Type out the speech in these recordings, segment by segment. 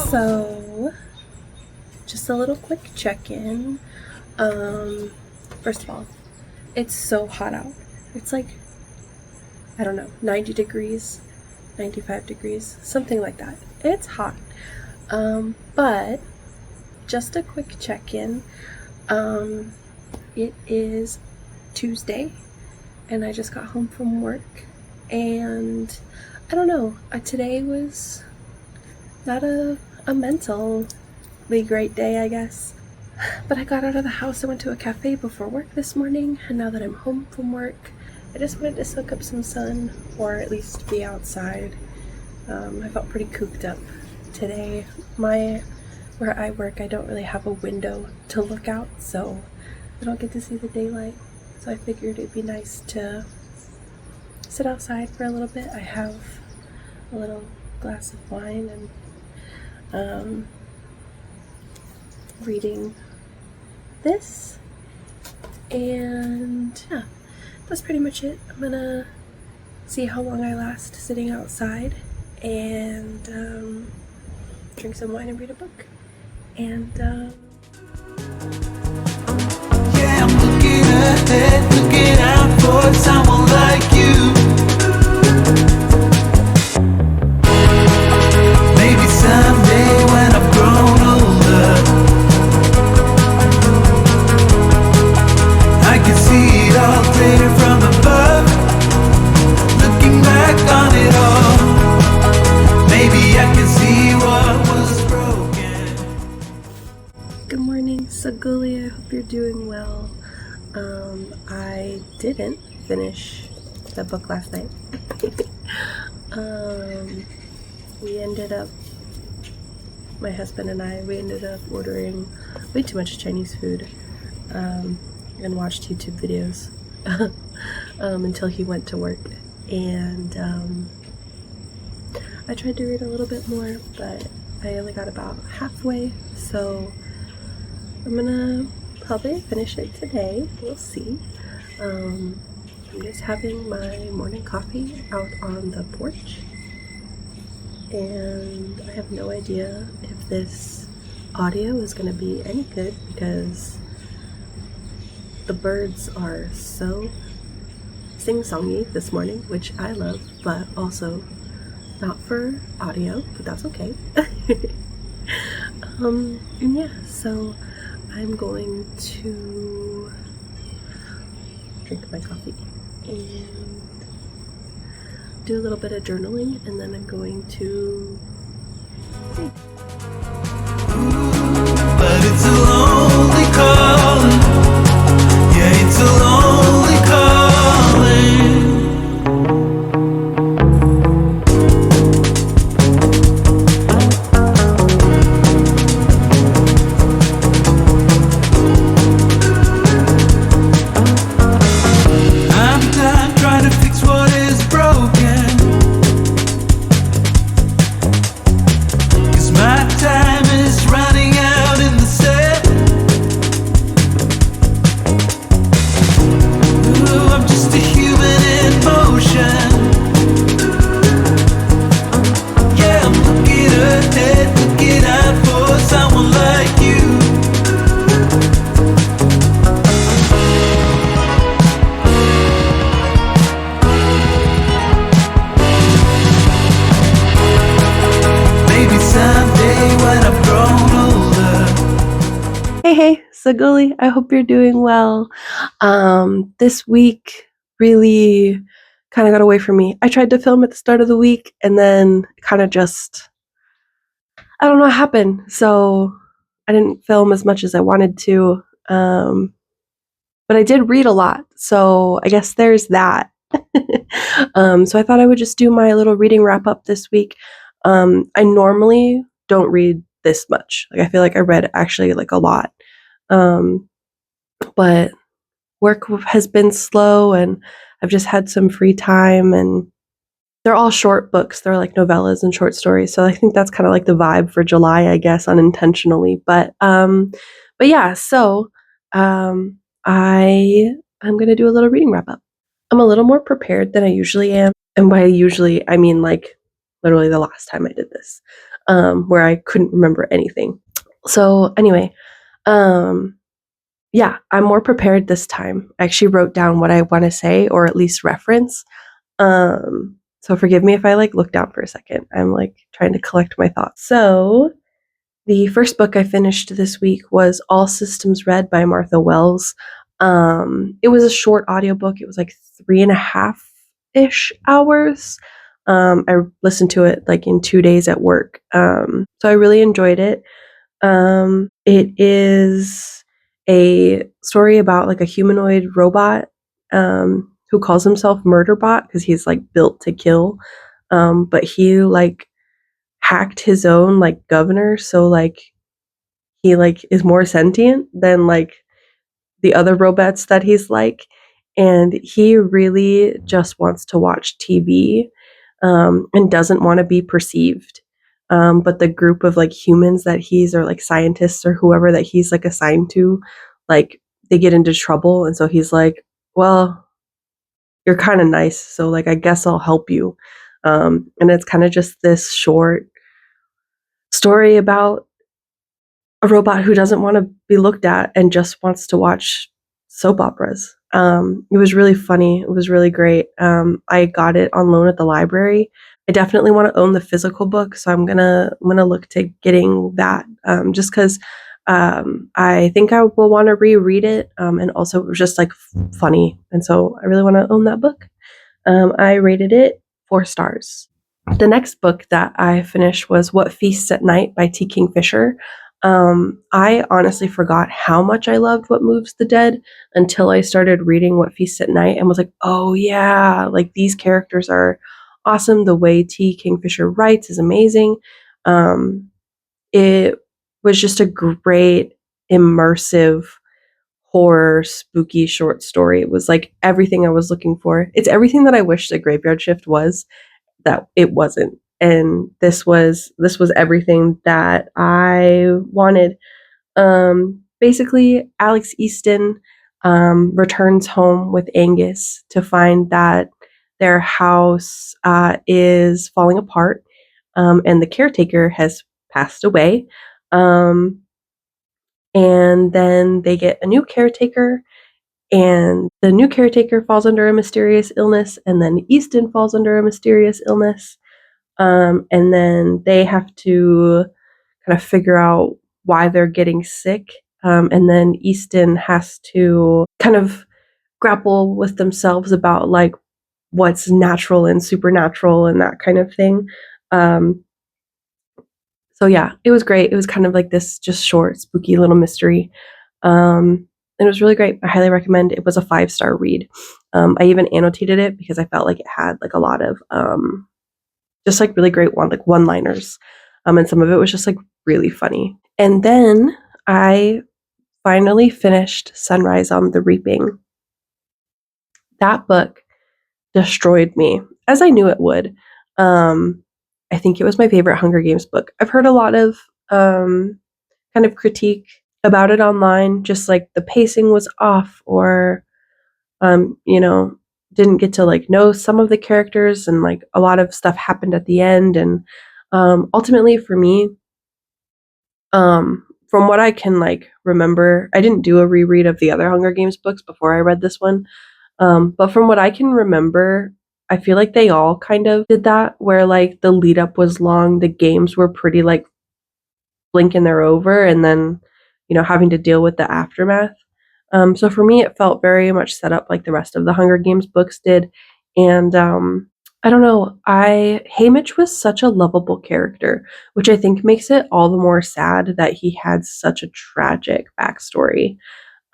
So, just a little quick check-in. First of all, it's so hot out. It's like, I don't know, 90 degrees, 95 degrees, something like that. It's hot. But just a quick check-in. It is Tuesday, and I just got home from work, and I don't know, today was not a mentally great day, I guess. But I got out of the house, I went to a cafe before work this morning, and now that I'm home from work, I just wanted to soak up some sun, or at least be outside. I felt pretty cooped up today. Where I work, I don't really have a window to look out, so I don't get to see the daylight. So I figured it'd be nice to sit outside for a little bit. I have a little glass of wine and reading this, and yeah, that's pretty much it. I'm gonna see how long I last sitting outside and drink some wine and read a book. And yeah, I'm looking ahead, looking out for someone like you. Maybe someday when I've grown older, I can see it all clear from above. Looking back on it all, maybe I can see what was broken. good morning, Saguli. I hope you're doing well. I didn't finish the book last night. We ended up, my husband and I, we ended up ordering way too much Chinese food and watched YouTube videos until he went to work. And I tried to read a little bit more, but I only got about halfway, so I'm gonna probably finish it today. We'll see. I'm just having my morning coffee out on the porch, and I have no idea if this audio is going to be any good because the birds are so sing-songy this morning, which I love, but also not for audio, but that's okay. And yeah, so I'm going to drink my coffee and do a little bit of journaling, and then I'm going to read. But it's a lonely calling. Yeah, it's a lonely calling. I'm done trying to fix what is broken, 'cause my time is running out in the set. Ooh, I'm just a human in motion. Yeah, I'm looking ahead, looking out for someone like you. Maybe someday when I've grown older. Hey, Saguli, I hope you're doing well. This week really kind of got away from me. I tried to film at the start of the week, and then kind of just, I don't know what happened. So I didn't film as much as I wanted to. But I did read a lot, so I guess there's that. So I thought I would just do my little reading wrap up this week. I normally don't read this much. Like, I feel like I read actually like a lot. But work has been slow, and I've just had some free time, and they're all short books. They're like novellas and short stories. So I think that's kind of like the vibe for July, I guess, unintentionally. But yeah, so I'm going to do a little reading wrap up. I'm a little more prepared than I usually am. And by usually, I mean like literally the last time I did this. where I couldn't remember anything. So anyway, yeah, I'm more prepared this time. I actually wrote down what I want to say, or at least reference. So forgive me if I like look down for a second. I'm like trying to collect my thoughts. So the first book I finished this week was All Systems Red by Martha Wells. It was a short audiobook. It was like 3.5-ish hours. I listened to it like in 2 days at work. So I really enjoyed it. It is a story about like a humanoid robot who calls himself Murderbot because he's like built to kill. But he like hacked his own like governor, so like he like is more sentient than like the other robots that he's like, and he really just wants to watch TV, and doesn't want to be perceived. But the group of like humans that he's, or like scientists or whoever that he's like assigned to, like they get into trouble, and so he's like, well, you're kind of nice, so like I guess I'll help you. And it's kind of just this short story about a robot who doesn't want to be looked at and just wants to watch soap operas. It was really funny. It was really great. I got it on loan at the library. I definitely want to own the physical book, so I'm gonna look to getting that, just because I think I will want to reread it, and also it was just like funny, and so I really want to own that book. I rated it 4 stars. The next book that I finished was What Feasts at Night by T. Kingfisher. I honestly forgot how much I loved What Moves the Dead until I started reading What Feasts at Night and was like, oh yeah, like these characters are awesome. The way T. Kingfisher writes is amazing. It was just a great, immersive, horror, spooky short story. It was like everything I was looking for. It's everything that I wish the Graveyard Shift was, that it wasn't. And this was everything that I wanted. Basically, Alex Easton returns home with Angus to find that their house is falling apart, and the caretaker has passed away. And then they get a new caretaker, and the new caretaker falls under a mysterious illness, and then Easton falls under a mysterious illness. And then they have to kind of figure out why they're getting sick. And then Easton has to kind of grapple with themselves about like what's natural and supernatural and that kind of thing. Um, so yeah, it was great. It was kind of like this just short, spooky little mystery. And it was really great. I highly recommend. It was a 5-star read. I even annotated it because I felt like it had like a lot of just like really great one-liners. And some of it was just like really funny. And then I finally finished Sunrise on the Reaping. That book destroyed me, as I knew it would. I think it was my favorite Hunger Games book. I've heard a lot of kind of critique about it online, just like the pacing was off, or you know, didn't get to like know some of the characters, and like a lot of stuff happened at the end. And ultimately for me, from what I can like remember, I didn't do a reread of the other Hunger Games books before I read this one. But from what I can remember, I feel like they all kind of did that, where like the lead up was long, the games were pretty like blink and they're over, and then, you know, having to deal with the aftermath. So for me, it felt very much set up like the rest of the Hunger Games books did. And I don't know, Haymitch was such a lovable character, which I think makes it all the more sad that he had such a tragic backstory.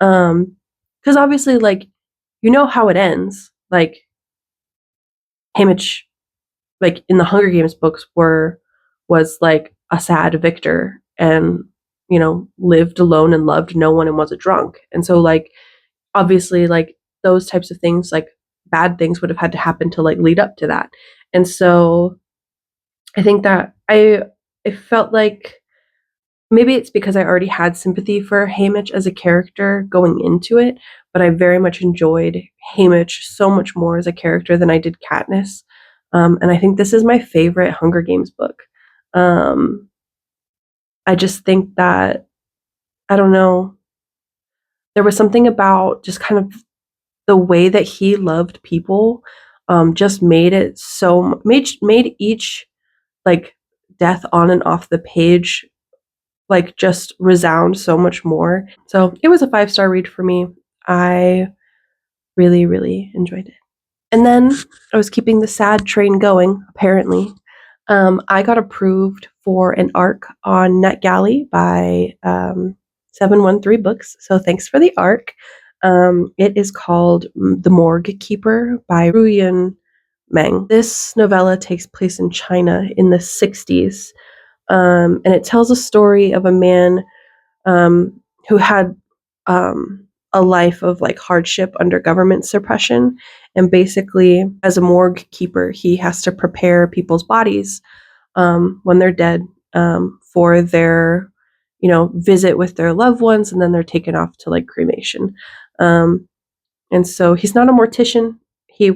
Because obviously, like, you know how it ends. Like, Haymitch, like in the Hunger Games books, was like a sad victor, and you know, lived alone and loved no one and was a drunk. And so like obviously like those types of things, like bad things would have had to happen to like lead up to that. And so I think that it felt like maybe it's because I already had sympathy for Haymitch as a character going into it, but I very much enjoyed Haymitch so much more as a character than I did Katniss. And I think this is my favorite Hunger Games book. I just think that, I don't know, there was something about just kind of the way that he loved people, just made it so made each like death on and off the page like just resound so much more. So it was a 5-star read for me. I really, really enjoyed it. And then I was keeping the sad train going, apparently. I got approved for an arc on NetGalley by 713 Books. So thanks for the arc. It is called The Morgue Keeper by Ruyan Meng. This novella takes place in China in the 60s. And it tells a story of a man who had a life of like hardship under government suppression. And basically, as a morgue keeper, he has to prepare people's bodies when they're dead for their, visit with their loved ones, and then they're taken off to like cremation. Um, and so he's not a mortician. He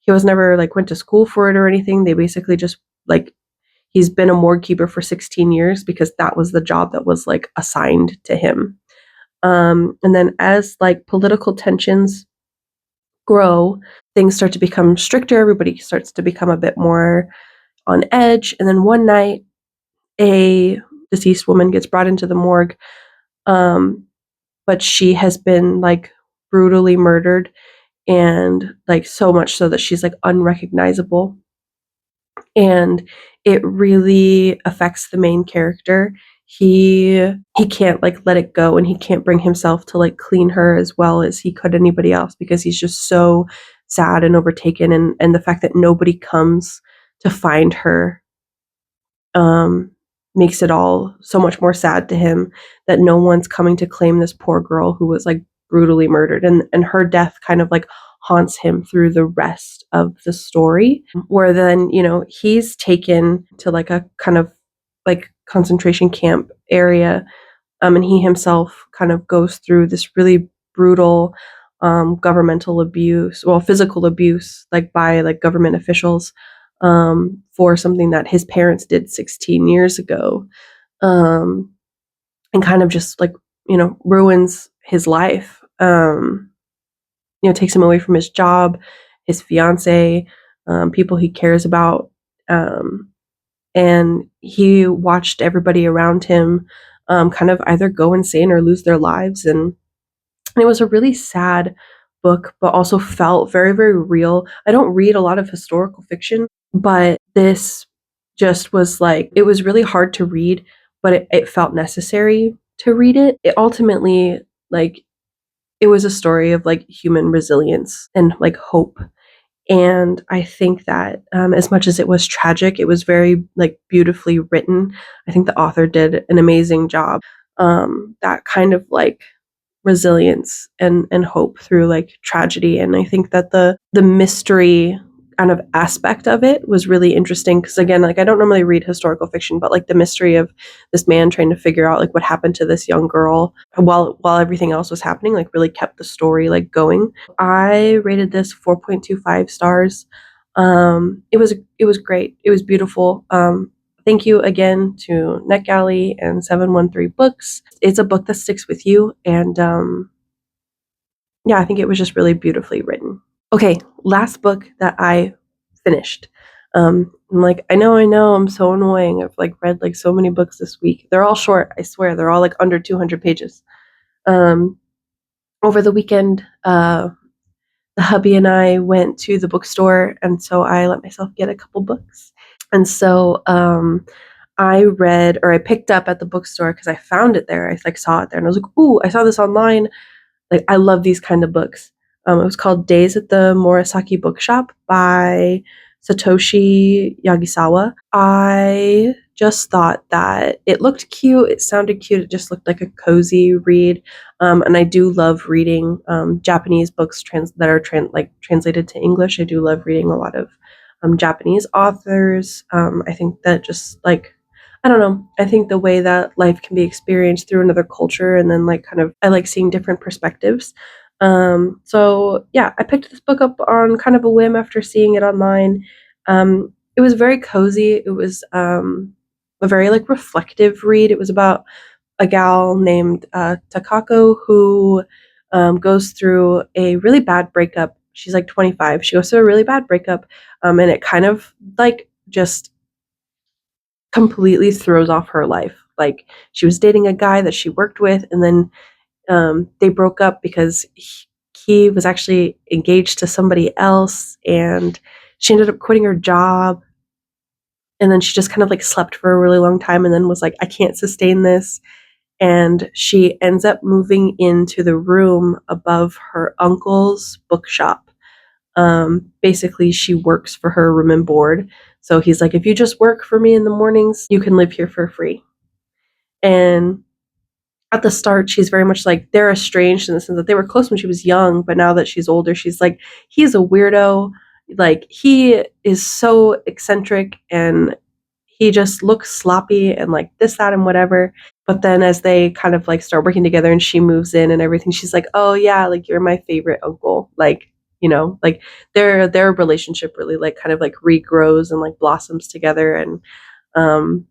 was never like went to school for it or anything. They basically just like he's been a morgue keeper for 16 years because that was the job that was like assigned to him. And then as like political tensions grow, things start to become stricter. Everybody starts to become a bit more on edge. And then one night, a deceased woman gets brought into the morgue, um, but she has been like brutally murdered, and like so much so that she's like unrecognizable. And it really affects the main character. He can't like let it go, and he can't bring himself to like clean her as well as he could anybody else because he's just so sad and overtaken, and the fact that nobody comes to find her um makes it all so much more sad to him, that no one's coming to claim this poor girl who was like brutally murdered, and her death kind of like haunts him through the rest of the story, where then he's taken to like a kind of like concentration camp area, and he himself kind of goes through this really brutal governmental abuse, well, physical abuse, like by like government officials, for something that his parents did 16 years ago, um, and kind of just like ruins his life. Takes him away from his job, his fiance, people he cares about, um, and he watched everybody around him kind of either go insane or lose their lives. And it was a really sad book, but also felt very, very real. I don't read a lot of historical fiction, but this just was like, it was really hard to read, but it felt necessary to read it. It ultimately, like, it was a story of like human resilience and like hope. And I think that as much as it was tragic, it was very like beautifully written. I think the author did an amazing job. That kind of like resilience and hope through like tragedy. And I think that the mystery kind of aspect of it was really interesting because, again, like I don't normally read historical fiction, but like the mystery of this man trying to figure out like what happened to this young girl while everything else was happening like really kept the story like going. I rated this 4.25 stars. It was great. It was beautiful. Thank you again to NetGalley and 713 Books. It's a book that sticks with you, and yeah, I think it was just really beautifully written. Okay, last book that I finished. I'm like, I know, I'm so annoying. I've like read like so many books this week. They're all short, I swear. They're all like under 200 pages. Um, Over the weekend, the hubby and I went to the bookstore, and so I let myself get a couple books. And so I picked up at the bookstore because I found it there. I like saw it there, and I was like, "Ooh, I saw this online." Like I love these kind of books. It was called Days at the Morisaki Bookshop by Satoshi Yagisawa. I just thought that it looked cute. It sounded cute. It just looked like a cozy read. And I do love reading Japanese books that are translated to English. I do love reading a lot of Japanese authors. I think that just like I don't know. I think the way that life can be experienced through another culture, and then like kind of I like seeing different perspectives. So yeah, I picked this book up on kind of a whim after seeing it online. It was very cozy. It was a very like reflective read. It was about a gal named Takako who goes through a really bad breakup. She's like 25. She goes through a really bad breakup, and it kind of like just completely throws off her life. Like she was dating a guy that she worked with, and then they broke up because he was actually engaged to somebody else, and she ended up quitting her job. And then she just kind of like slept for a really long time and then was like, I can't sustain this. And she ends up moving into the room above her uncle's bookshop. Basically, she works for her room and board. So he's like, if you just work for me in the mornings, you can live here for free. And at the start, she's very much like they're estranged in the sense that they were close when she was young, but now that she's older, she's like, he's a weirdo. Like, he is so eccentric and he just looks sloppy and like this, that, and whatever. But then as they kind of like start working together and she moves in and everything, she's like, oh yeah, like you're my favorite uncle. Like, you know, like their relationship really like kind of like regrows and like blossoms together. And um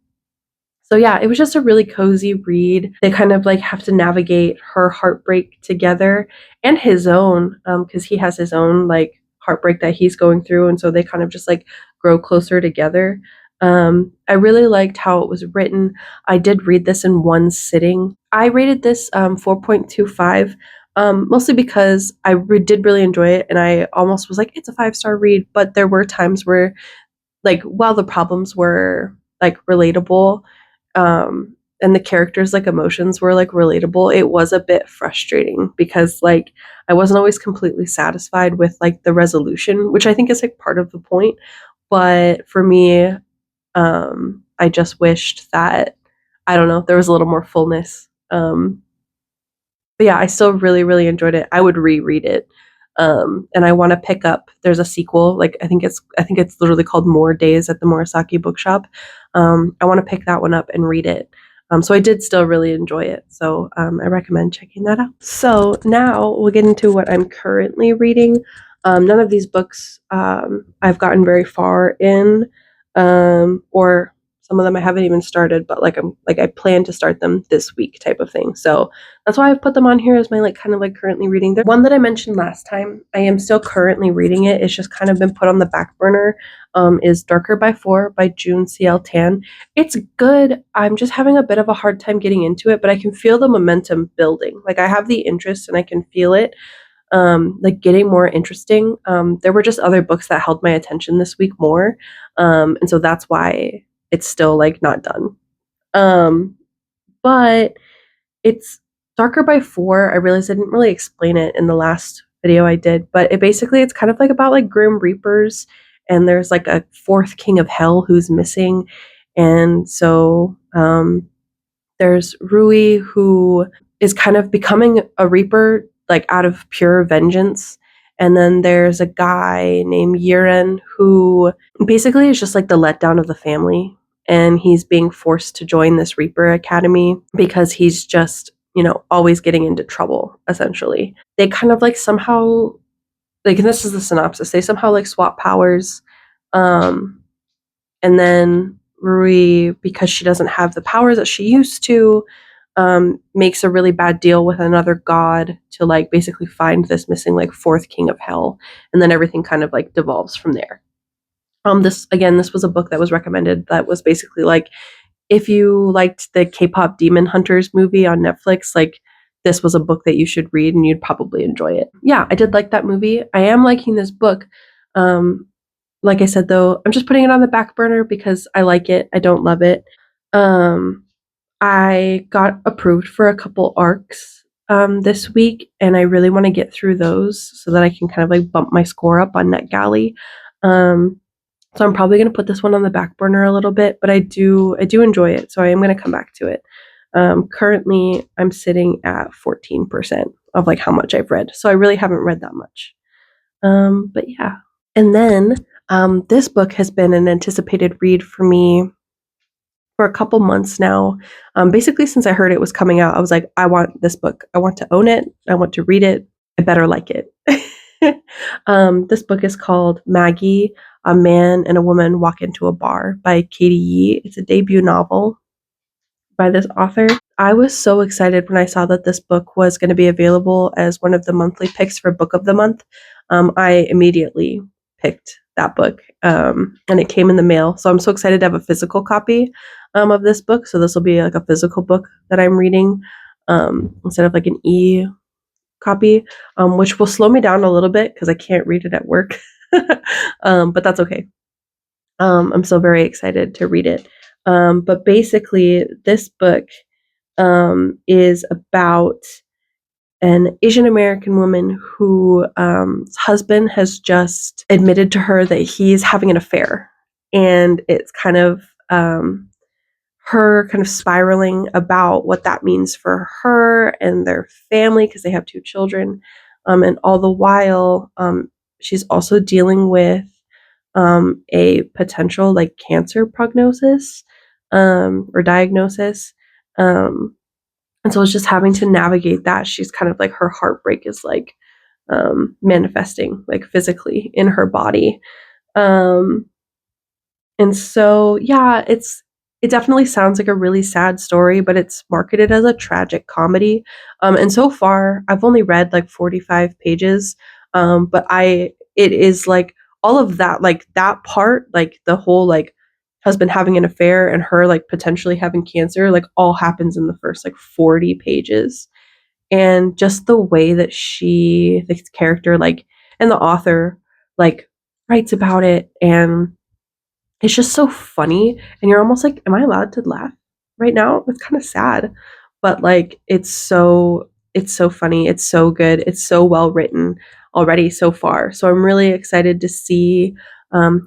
so yeah, it was just a really cozy read. They kind of like have to navigate her heartbreak together and his own, because he has his own like heartbreak that he's going through, and so they kind of just like grow closer together. I really liked how it was written. I did read this in one sitting. I rated this 4.25, mostly because did really enjoy it, and I almost was like, it's a 5-star read. But there were times where, like, while the problems were like relatable, and the characters like emotions were like relatable, it was a bit frustrating because like I wasn't always completely satisfied with like the resolution, which I think is like part of the point. But for me, I just wished that, I don't know, there was a little more fullness. But yeah, I still really, really enjoyed it. I would reread it. And I want to pick up. There's a sequel. Like I think it's literally called More Days at the Morisaki Bookshop. I want to pick that one up and read it. So I did still really enjoy it. So I recommend checking that out. So now we'll get into what I'm currently reading. None of these books I've gotten very far in, or some of them I haven't even started, but like I plan to start them this week type of thing. So that's why I've put them on here as my like kind of like currently reading. The one that I mentioned last time, I am still currently reading it. It's just kind of been put on the back burner. Is Darker by 4 by June C.L. Tan. It's good. I'm just having a bit of a hard time getting into it, but I can feel the momentum building. Like I have the interest and I can feel it like getting more interesting. There were just other books that held my attention this week more. And so that's why it's still like not done. But it's Darker by 4. I realized I didn't really explain it in the last video I did, but it's kind of like about like Grim Reapers, and there's like a fourth king of hell who's missing. And so there's Rui, who is kind of becoming a Reaper like out of pure vengeance. And then there's a guy named Yuren who basically is just like the letdown of the family. And he's being forced to join this Reaper Academy because he's just, you know, always getting into trouble, essentially. They kind of like somehow, like, and this is the synopsis, they somehow like swap powers. And then Rui, because she doesn't have the powers that she used to, makes a really bad deal with another god to like basically find this missing like fourth king of hell, and then everything kind of like devolves from there. This was a book that was recommended that was basically like, if you liked the K-pop Demon Hunters movie on Netflix, like this was a book that you should read and you'd probably enjoy it. Yeah, I did like that movie. I am liking this book. Like I said though, I'm just putting it on the back burner because I like it. I don't love it. I got approved for a couple arcs this week, and I really want to get through those so that I can kind of like bump my score up on NetGalley. So I'm probably going to put this one on the back burner a little bit, but I do enjoy it, so I am going to come back to it. Currently, I'm sitting at 14% of like how much I've read, so I really haven't read that much. But yeah, and then this book has been an anticipated read for me for a couple months now. Basically, since I heard it was coming out, I was like, I want this book. I want to own it. I want to read it. I better like it. This book is called Maggie, A Man and a Woman Walk into a Bar by Katie Yee. It's a debut novel by this author. I was so excited when I saw that this book was going to be available as one of the monthly picks for Book of the Month. I immediately picked that book, and it came in the mail. So I'm so excited to have a physical copy of this book. So this will be like a physical book that I'm reading instead of like an e copy, which will slow me down a little bit because I can't read it at work. But that's okay. I'm still very excited to read it. But basically, this book is about an Asian American woman whose husband has just admitted to her that he's having an affair. And it's kind of her kind of spiraling about what that means for her and their family because they have 2 children. And all the while, she's also dealing with a potential like cancer prognosis or diagnosis. And so it's just having to navigate that. She's kind of like her heartbreak is like manifesting like physically in her body. Um, and so yeah, it definitely sounds like a really sad story, but it's marketed as a tragic comedy. And so far I've only read like 45 pages. But it is like all of that, like that part, like the whole like husband having an affair and her like potentially having cancer, like all happens in the first like 40 pages. And just the way that the character, like, and the author, like, writes about it, and it's just so funny, and you're almost like, "Am I allowed to laugh right now?" It's kinda sad, but, like, it's so funny, it's so good, it's so well written already so far, so I'm really excited to see,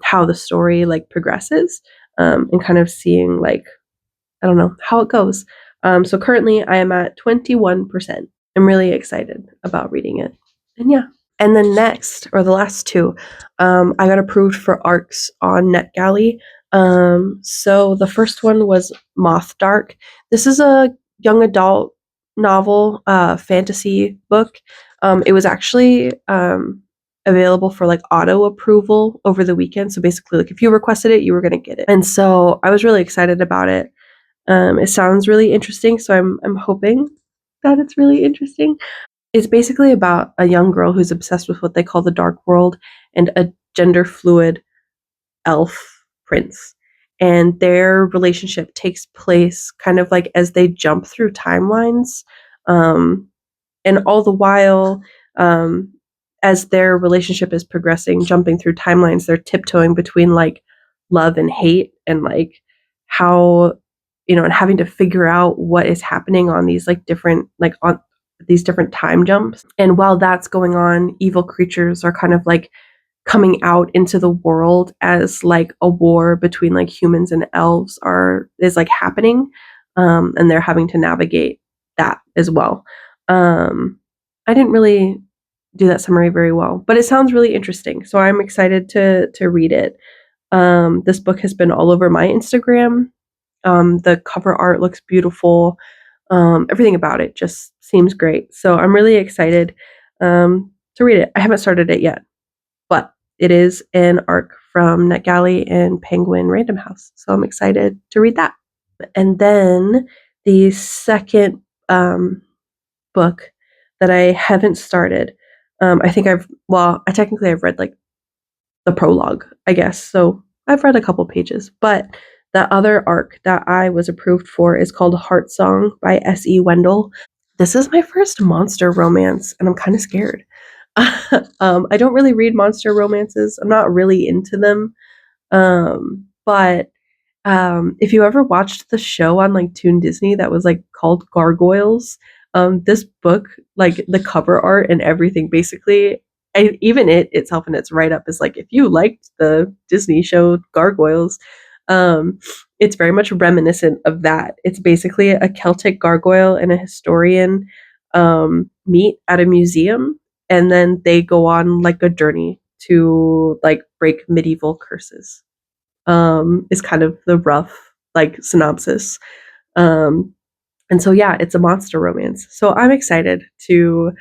how the story, like, progresses, and kind of seeing, like, I don't know, how it goes. So currently I am at 21%. I'm really excited about reading it, and yeah. And then next, or the last 2, I got approved for ARCs on NetGalley. So the first one was Moth Dark. This is a young adult novel, fantasy book. It was actually available for like auto approval over the weekend. So basically, like if you requested it, you were going to get it. And so I was really excited about it. It sounds really interesting, so I'm hoping that it's really interesting. It's basically about a young girl who's obsessed with what they call the dark world and a gender fluid elf prince. And their relationship takes place kind of like as they jump through timelines. Um, and all the while, um, as their relationship is progressing, jumping through timelines, they're tiptoeing between like love and hate and like how, and having to figure out what is happening on these like different, like on these different time jumps. And while that's going on, evil creatures are kind of like coming out into the world as like a war between like humans and elves is like happening. And they're having to navigate that as well. I didn't really do that summary very well, but it sounds really interesting. So I'm excited to read it. This book has been all over my Instagram. The cover art looks beautiful. Everything about it just seems great. So I'm really excited to read it. I haven't started it yet, but it is an arc from NetGalley and Penguin Random House. So I'm excited to read that. And then the second book that I haven't started, I think I technically I've read like the prologue, I guess. So I've read a couple pages, but the other arc that I was approved for is called Heartsong by S.E. Wendel. This is my first monster romance, and I'm kind of scared. I don't really read monster romances. I'm not really into them. But if you ever watched the show on like Toon Disney that was like called Gargoyles, this book, like the cover art and everything, basically, even it itself in its write up is like if you liked the Disney show Gargoyles, it's very much reminiscent of that. It's basically a Celtic gargoyle and a historian meet at a museum, and then they go on like a journey to like break medieval curses. Is kind of the rough like synopsis. And so yeah, it's a monster romance. So I'm excited to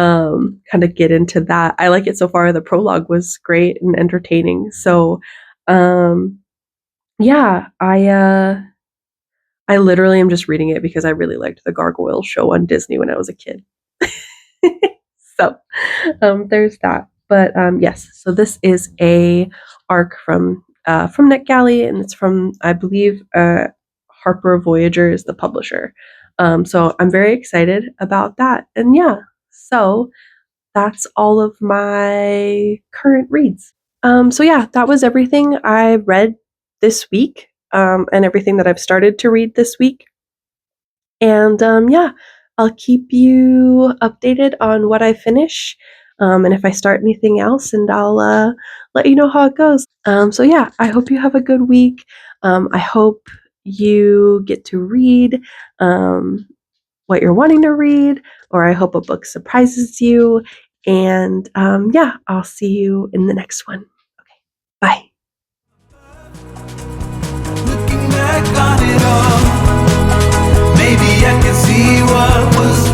kind of get into that. I like it so far. The prologue was great and entertaining. So, yeah, I literally am just reading it because I really liked the Gargoyle show on Disney when I was a kid. So, there's that. But yes, so this is a arc from NetGalley, and it's from, I believe, Harper Voyager is the publisher. So I'm very excited about that. And yeah, so that's all of my current reads. So yeah, that was everything I read this week, and everything that I've started to read this week. And yeah, I'll keep you updated on what I finish, and if I start anything else, and I'll let you know how it goes. So yeah, I hope you have a good week. I hope you get to read what you're wanting to read, or I hope a book surprises you. And yeah, I'll see you in the next one. Okay, bye. Looking back on it all, maybe I can see what was